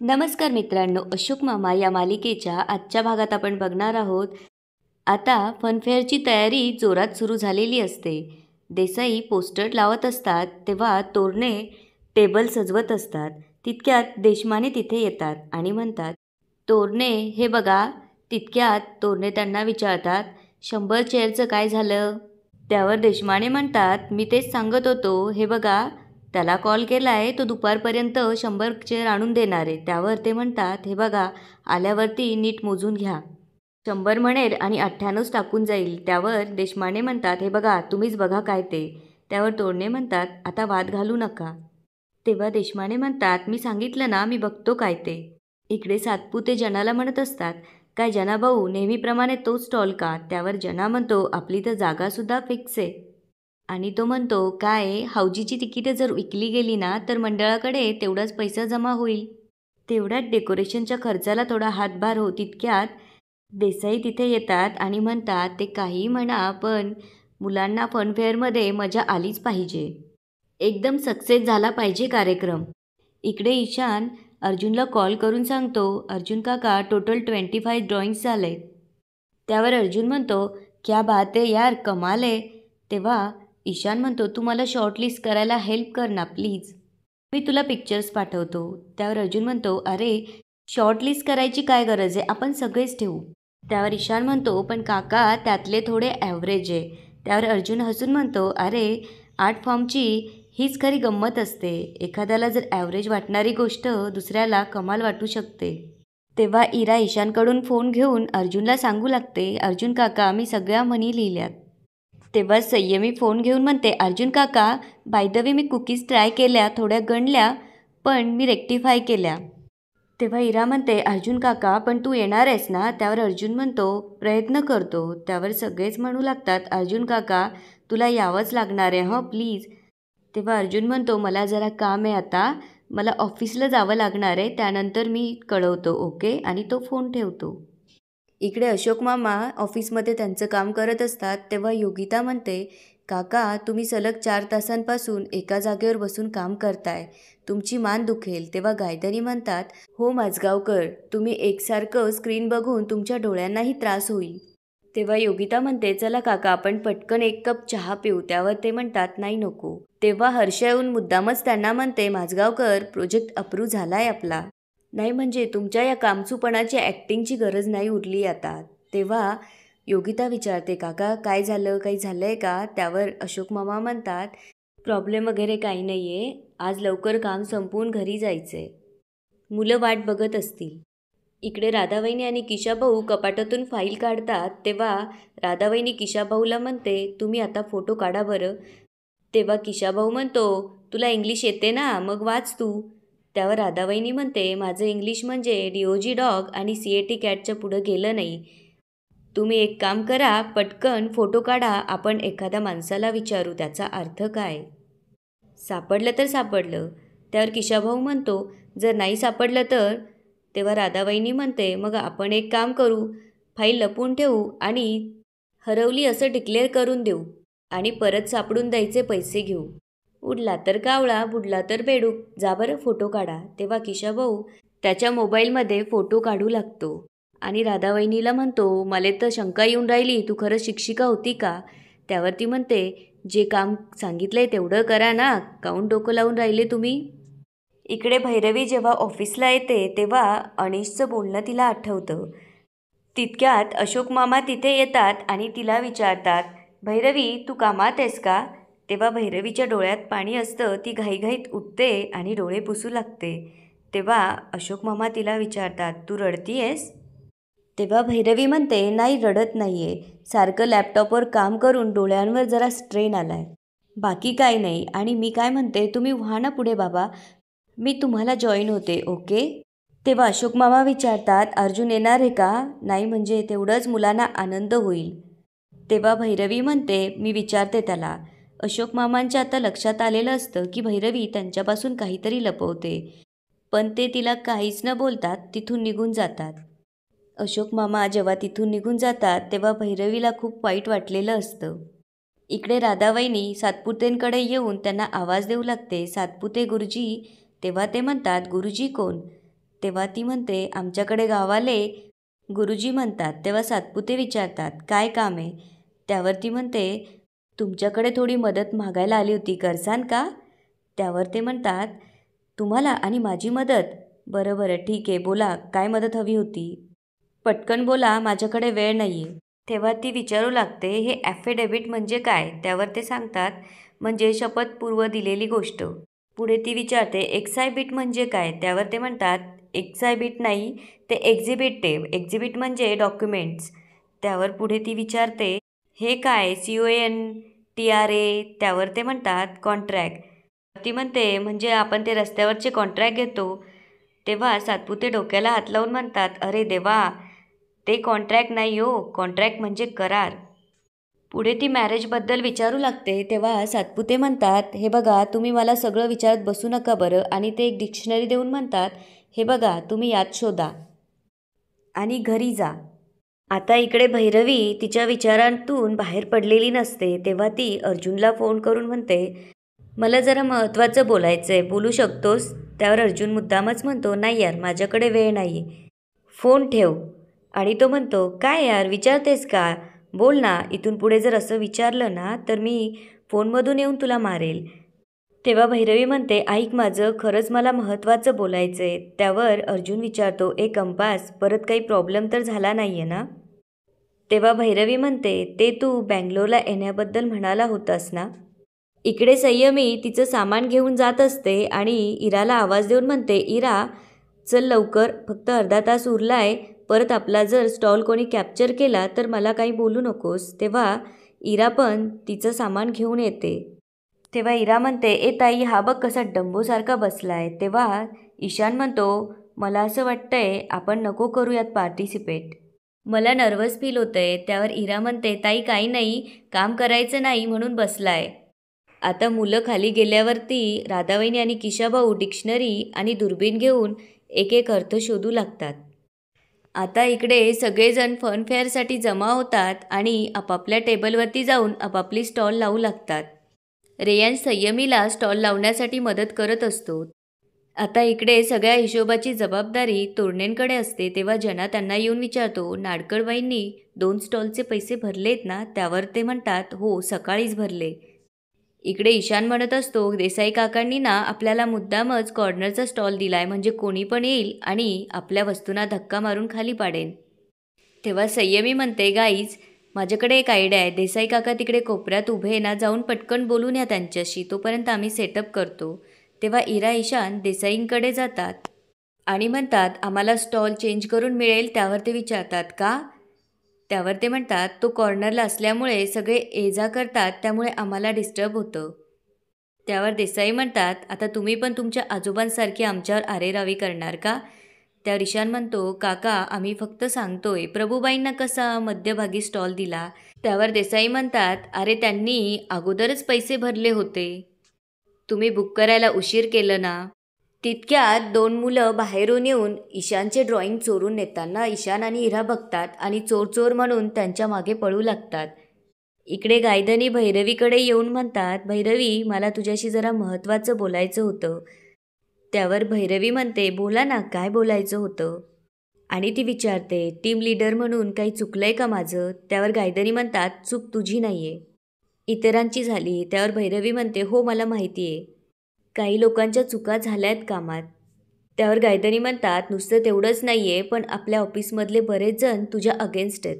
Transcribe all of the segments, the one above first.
नमस्कार मित्रांनो, अशोक मामा या मालिकेच्या आजच्या भागात आपण बघणार आहोत. आता फनफेअरची तयारी जोरात सुरू झालेली असते. देसाई पोस्टर लावत असतात तेव्हा तोरणे टेबल सजवत असतात. तितक्यात देशमाने तिथे येतात आणि म्हणतात, तोरणे हे बघा. तितक्यात तोरणे त्यांना विचारतात, 100 चेअरचं काय झालं? त्यावर देशमाने म्हणतात, मी तेच सांगत होतो, हे बघा. त्याला कॉल केला आहे, तो दुपारपर्यंत 100 चेअर आणून देणार आहे. त्यावर ते म्हणतात, हे बघा, आल्यावरती नीट मोजून घ्या. 100 म्हणेल आणि 98 टाकून जाईल. त्यावर देशमाने म्हणतात, हे बघा, तुम्हीच बघा काय ते. त्यावर तोरणे म्हणतात, आता वाद घालू नका. तेव्हा देशमाने म्हणतात, मी सांगितलं ना, मी बघतो काय ते. इकडे सातपुते जनाला म्हणत असतात, काय जना भाऊ, नेहमीप्रमाणे तोच स्टॉल का? त्यावर जना म्हणतो, आपली तर जागासुद्धा फिक्स आहे. आणि तो म्हणतो, काय हौजीची तिकीटं जर विकली गेली ना तर मंडळाकडे तेवढाच पैसा जमा होईल. तेवढ्यात डेकोरेशनच्या खर्चाला थोडा हातभार हो. तितक्यात देसाई तिथे येतात आणि म्हणतात, ते काही म्हणा पण मुलांना फनफेअरमध्ये मजा आलीच पाहिजे. एकदम सक्सेस झाला पाहिजे कार्यक्रम. इकडे ईशान अर्जुनला कॉल करून सांगतो, अर्जुन काका, टोटल 25 ड्रॉइंग्स झाले. त्यावर अर्जुन म्हणतो, क्या बात आहे यार, कमाल आहे. तेव्हा ईशान म्हणतो, तू मला शॉर्टलिस्ट करायला हेल्प कर ना प्लीज. मी तुला पिक्चर्स पाठवतो. त्यावर अर्जुन म्हणतो, अरे शॉर्टलिस्ट करायची काय गरज आहे, आपण सगळेच ठेवू. त्यावर ईशान म्हणतो, पण काका त्यातले थोडे ॲव्हरेज आहे. त्यावर अर्जुन हसून म्हणतो, अरे आर्ट फॉर्मची हीच खरी गंमत असते. एखाद्याला जर ॲव्हरेज वाटणारी गोष्ट दुसऱ्याला कमाल वाटू शकते. तेव्हा इरा ईशानकडून फोन घेऊन अर्जुनला सांगू लागते, अर्जुन काका, मी सगळ्या म्हणी लिहिल्यात. तेव्हा संयमी फोन घेऊन म्हणते, अर्जुन काका, by the way me cookies try केल्या, थोड्या गणल्या पण मी रेक्टिफाय केल्या. तेव्हा इरा म्हणते, अर्जुन काका, पण तू येणार आहेस ना? त्यावर अर्जुन म्हणतो, प्रयत्न करतो. त्यावर सगळेच म्हणू लागतात, अर्जुन काका, तुला यावंच लागणार आहे हं, प्लीज. तेव्हा अर्जुन म्हणतो, मला जरा काम आहे आता, मला ऑफिसला जावं लागणार आहे, त्यानंतर मी कळवतो, ओके. आणि तो फोन ठेवतो. इकडे अशोक मामा ऑफिसमध्ये त्यांचं काम करत असतात. तेव्हा योगिता म्हणते, काका, तुम्ही सलग 4 तासांपासून एका जागेवर बसून काम करताय, तुमची मान दुखेल. तेव्हा गायधनी म्हणतात, हो माझगावकर, तुम्ही एकसारखं स्क्रीन बघून तुमच्या डोळ्यांनाही त्रास होईल. तेव्हा योगिता म्हणते, चला काका, आपण पटकन 1 कप चहा पिऊ. त्यावर ते म्हणतात, नाही नको. तेव्हा हर्ष येऊन मुद्दामच त्यांना म्हणते, माझगावकर, प्रोजेक्ट अप्रूव्ह झालाय आपला. नाही म्हणजे तुमच्या या कामचूपणाची ॲक्टिंगची गरज नाही उरली आता. तेव्हा योगिता विचारते, काका काय झालं, काही झालं आहे का? त्यावर अशोक मामा म्हणतात, प्रॉब्लेम वगैरे काही नाही आहे, आज लवकर काम संपवून घरी जायचं आहे. मुलं वाट बघत असतील. इकडे राधावहिनी आणि किशाभाऊ कपाटातून फाईल काढतात. तेव्हा राधावहिनी किशाभाऊला म्हणते, तुम्ही आता फोटो काढा बरं. तेव्हा किशाभाऊ म्हणतो, तुला इंग्लिश येते ना, मग वाच तू. त्यावर राधावहिनी म्हणते, माझं इंग्लिश म्हणजे डीओजी डॉग आणि सीएटी कॅटच्या पुढं गेलं नाही. तुम्ही एक काम करा, पटकन फोटो काढा, आपण एखाद्या माणसाला विचारू त्याचा अर्थ काय. सापडलं तर सापडलं. त्यावर किशाभाऊ म्हणतो, जर नाही सापडलं तर? तेव्हा राधावहिनी म्हणते, मग आपण एक काम करू, फाईल लपवून ठेवू आणि हरवली असं डिक्लेअर करून देऊ आणि परत सापडून द्यायचे पैसे घेऊ. उडला तर कावळा, बुडला तर बेडूक, जा बरं फोटो काढा. तेव्हा किशाभाऊ त्याच्या मोबाईलमध्ये फोटो काढू लागतो आणि राधावहिनीला म्हणतो, मला तर शंका येऊन राहिली, तू खरंच शिक्षिका होती का? त्यावर ती म्हणते, जे काम सांगितलंय तेवढं करा ना, काऊन डोकं लावून राहिले तुम्ही. इकडे भैरवी जेव्हा ऑफिसला येते तेव्हा अनिशचं बोलणं तिला आठवतं. तितक्यात अशोक मामा तिथे येतात आणि तिला विचारतात, भैरवी, तू कामात आहेस का? तेव्हा भैरवीच्या डोळ्यात पाणी असतं. ती घाईघाईत उठते आणि डोळे पुसू लागते. तेव्हा अशोक मामा तिला विचारतात, तू रडती आहेस? तेव्हा भैरवी म्हणते, नाही, रडत नाही आहे, सारखं लॅपटॉपवर काम करून डोळ्यांवर जरा स्ट्रेन आला आहे, बाकी काय नाही. आणि मी काय म्हणते, तुम्ही व्हा ना पुढे बाबा, मी तुम्हाला जॉईन होते, ओके. तेव्हा अशोक मामा विचारतात, अर्जुन येणार आहे का? नाही म्हणजे तेवढंच मुलांना आनंद होईल. तेव्हा भैरवी म्हणते, मी विचारते त्याला. अशोक मामांच्या आता लक्षात आलेलं असतं की भैरवी त्यांच्यापासून काहीतरी लपवते, पण ते तिला काहीच न बोलतात तिथून निघून जातात. अशोक मामा जेव्हा तिथून निघून जातात तेव्हा भैरवीला खूप वाईट वाटलेलं असतं. इकडे राधावहिनी सातपुतेंकडे येऊन त्यांना आवाज देऊ लागते, सातपुते गुरुजी. तेव्हा ते म्हणतात, गुरुजी कोण? तेव्हा ती म्हणते आमच्याकडे गावाले गुरुजी म्हणतात. तेव्हा सातपुते विचारतात काय काम आहे. त्यावर ती म्हणते तुमच्याकडे थोडी मदत मागायला आली होती, करसान का. त्यावर ते म्हणतात तुम्हाला आणि माझी मदत. बरं बरं ठीक आहे, बोला काय मदत हवी होती. पटकन बोला, माझ्याकडे वेळ नाही आहे. तेव्हा ती विचारू लागते हे ॲफिडेव्हिट म्हणजे काय. त्यावर ते सांगतात म्हणजे शपथपूर्व दिलेली गोष्ट. पुढे ती विचारते एक्सायबिट म्हणजे काय. त्यावर ते म्हणतात एक्सायबिट नाही, ते एक्झिबिट आहे. एक्झिबिट म्हणजे डॉक्युमेंट्स. त्यावर पुढे ती विचारते हे काय CONTRA. त्यावर ते म्हणतात कॉन्ट्रॅक्ट. ती म्हणते म्हणजे आपण ते रस्त्यावरचे कॉन्ट्रॅक्ट घेतो. तेव्हा सातपुते डोक्याला हात लावून म्हणतात अरे देवा, ते कॉन्ट्रॅक्ट नाही हो, कॉन्ट्रॅक्ट म्हणजे करार. पुढे ती मॅरेजबद्दल विचारू लागते. तेव्हा सातपुते म्हणतात हे बघा तुम्ही मला सगळं विचारत बसू नका बरं. आणि ते एक डिक्शनरी देऊन म्हणतात हे बघा तुम्ही यात शोधा आणि घरी जा. आता इकडे भैरवी तिच्या विचारांतून बाहेर पडलेली नसते. तेव्हा ती अर्जुनला फोन करून म्हणते मला जरा महत्त्वाचं बोलायचं आहे, बोलू शकतोस. त्यावर अर्जुन मुद्दामच म्हणतो नाही यार माझ्याकडे वेळ नाही, फोन ठेव. आणि तो म्हणतो काय यार विचारतेस का, बोल ना. इथून पुढे जर असं विचारलं ना तर मी फोनमधून येऊन तुला मारेल. तेव्हा भैरवी म्हणते ऐक माझं, खरंच मला महत्त्वाचं बोलायचं आहे. त्यावर अर्जुन विचारतो कंपास, परत काही प्रॉब्लेम तर झाला नाही आहे ना. तेव्हा भैरवी म्हणते ते तू बँगलोरला येण्याबद्दल म्हणाला होतास ना. इकडे संयमी तिचं सामान घेऊन जात असते आणि इराला आवाज देऊन म्हणते इरा चल लवकर, फक्त अर्धा तास उरला आहे. परत आपला जर स्टॉल कोणी कॅप्चर केला तर मला काही बोलू नकोस. तेव्हा इरा पण तिचं सामान घेऊन येते. तेव्हा इरा म्हणते ताई हा बघ कसा डंबोसारखा बसला आहे. तेव्हा ईशान म्हणतो मला असं वाटतंय आपण नको करूयात पार्टिसिपेट, मला नर्वस फील होतं आहे. त्यावर इरा म्हणते ताई काही नाही, काम करायचं नाही म्हणून बसलाय. आता मुलं खाली गेल्यावरती राधावहिनी आणि किशाभाऊ डिक्शनरी आणि दुर्बीण घेऊन एक एक अर्थ शोधू लागतात. आता इकडे सगळेजण फनफेअरसाठी जमा होतात आणि आपापल्या टेबलवरती जाऊन आपापली स्टॉल लावू लागतात. रेयान संयमीला स्टॉल लावण्यासाठी मदत करत असतो. आता इकडे सगळ्या हिशोबाची जबाबदारी तोरणेंकडे असते. तेव्हा जना त्यांना येऊन विचारतो नाडकळबाईंनी 2 स्टॉलचे पैसे भरलेत ना. त्यावर ते म्हणतात हो सकाळीच भरले. इकडे ईशान म्हणत असतो देसाई काकांनी ना आपल्याला मुद्दामच कॉर्नरचा स्टॉल दिलाय म्हणजे कोणी पण येईल आणि आपल्या वस्तूंना धक्का मारून खाली पाडेल. तेव्हा संयमी म्हणते गाईज माझ्याकडे एक आयडिया आहे. देसाई काका तिकडे कोपऱ्यात उभे ना, जाऊन पटकन बोलून या त्यांच्याशी, तोपर्यंत आम्ही सेटअप करतो. तेव्हा इरा ईशान देसाईंकडे जातात आणि म्हणतात आम्हाला स्टॉल चेंज करून मिळेल. त्यावर ते विचारतात का. त्यावर ते म्हणतात तो कॉर्नरला असल्यामुळे सगळे ये जा करतात त्यामुळे आम्हाला डिस्टर्ब होतं. त्यावर देसाई म्हणतात आता तुम्ही पण तुमच्या आजोबांसारखी आमच्यावर आरेरावी करणार का. त्यावर ईशान म्हणतो काका आम्ही फक्त सांगतोय प्रभूबाईंना कसा मध्यभागी स्टॉल दिला. त्यावर देसाई म्हणतात अरे त्यांनी अगोदरच पैसे भरले होते, तुम्ही बुक करायला उशीर केलं ना. तितक्यात 2 मुलं बाहेरून येऊन ईशानचे ड्रॉइंग चोरून नेताना ईशान आणि इरा बघतात आणि चोर चोर म्हणून त्यांच्या मागे पळू लागतात. इकडे गायधनी भैरवीकडे येऊन म्हणतात भैरवी मला तुझ्याशी जरा महत्त्वाचं बोलायचं होतं. त्यावर भैरवी म्हणते बोला ना काय बोलायचं होतं. आणि ती विचारते टीम लीडर म्हणून काही चुकलंय का माझं. त्यावर गायधनी म्हणतात चूक तुझी नाही आहे, इतरांची झाली. त्यावर भैरवी म्हणते हो मला माहिती आहे, काही लोकांच्या चुका झाल्यात कामात. त्यावर गायधनी म्हणतात नुसतं तेवढंच नाही आहे पण आपल्या ऑफिसमधले बरेच जण तुझ्या अगेन्स्ट आहेत.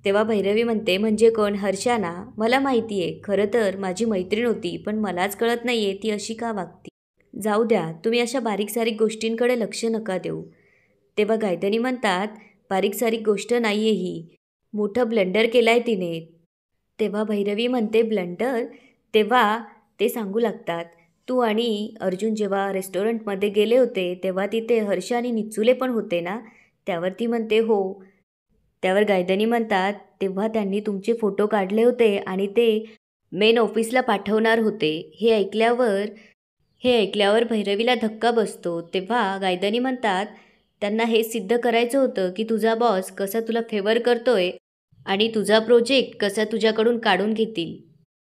तेव्हा भैरवी म्हणते म्हणजे कोण. हर्षा ना. मला माहिती आहे, खरं तर माझी मैत्रीण होती पण मलाच कळत नाही आहे ती अशी का वागती. जाऊ द्या तुम्ही अशा बारीक सारीक गोष्टींकडे लक्ष नका देऊ. तेव्हा गायधनी म्हणतात बारीक सारीक गोष्ट नाही आहे ही, मोठं ब्लंडर केलं आहे तिने. तेव्हा भैरवी म्हणते ब्लंडर. तेव्हा ते सांगू लागतात तू आणि अर्जुन जेव्हा रेस्टॉरंटमध्ये गेले होते तेव्हा तिथे हर्ष आणि निचुले पण होते ना. त्यावर ती म्हणते हो. त्यावर गायधनी म्हणतात तेव्हा त्यांनी तुमचे फोटो काढले होते आणि ते मेन ऑफिसला पाठवणार होते. हे ऐकल्यावर भैरवीला धक्का बसतो. तेव्हा गायधनी म्हणतात त्यांना हे सिद्ध करायचं होतं की तुझा बॉस कसा तुला फेवर करतोय आणि तुझा प्रोजेक्ट कसा तुझ्याकडून काढून घेतील.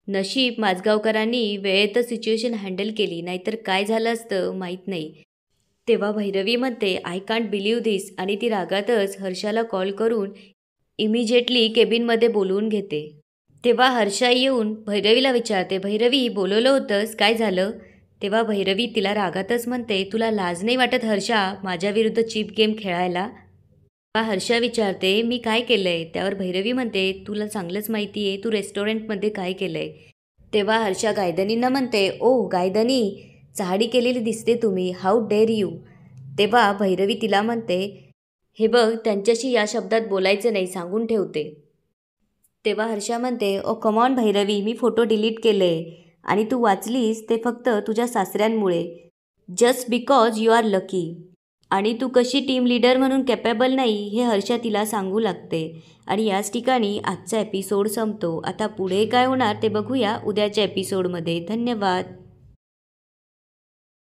नशीब माझगावकरांनी वेळेतच सिच्युएशन हँडल केली, नाहीतर काय झालं असतं माहीत नाही. तेव्हा भैरवी म्हणते आय कांट बिलीव्ह धिस आणि ती रागातच हर्षाला कॉल करून इमिजिएटली केबिनमध्ये बोलवून घेते. तेव्हा हर्षा येऊन भैरवीला विचारते, भैरवी बोलवलं होतंस, काय झालं? तेव्हा भैरवी तिला रागातच म्हणते, तुला लाज नाही वाटत हर्षा माझ्याविरुद्ध चीप गेम खेळायला? तेव्हा हर्षा विचारते, मी काय केलंय? त्यावर भैरवी म्हणते, तुला चांगलंच माहिती आहे तू रेस्टॉरंटमध्ये काय केलंय. तेव्हा हर्षा गायधनींना म्हणते, ओ गायधनी, चहाडी केलेली दिसते तुम्ही, हाऊ डेअर यू. तेव्हा भैरवी तिला म्हणते, हे बघ त्यांच्याशी या शब्दात बोलायचं नाही, सांगून ठेवते. तेव्हा हर्षा म्हणते, oh come on, Bhairavi photo delete केले आणि तू वाचलीस ते फक्त तुझ्या सासऱ्यांमुळे, just because you are lucky. आणि तू कशी टीम लीडर म्हणून कॅपेबल नाही हे हर्षा तिला सांगू लागते. आणि याच ठिकाणी आजचा एपिसोड संपतो. आता पुढे काय होणार ते बघूया उद्याच्या एपिसोडमध्ये. धन्यवाद.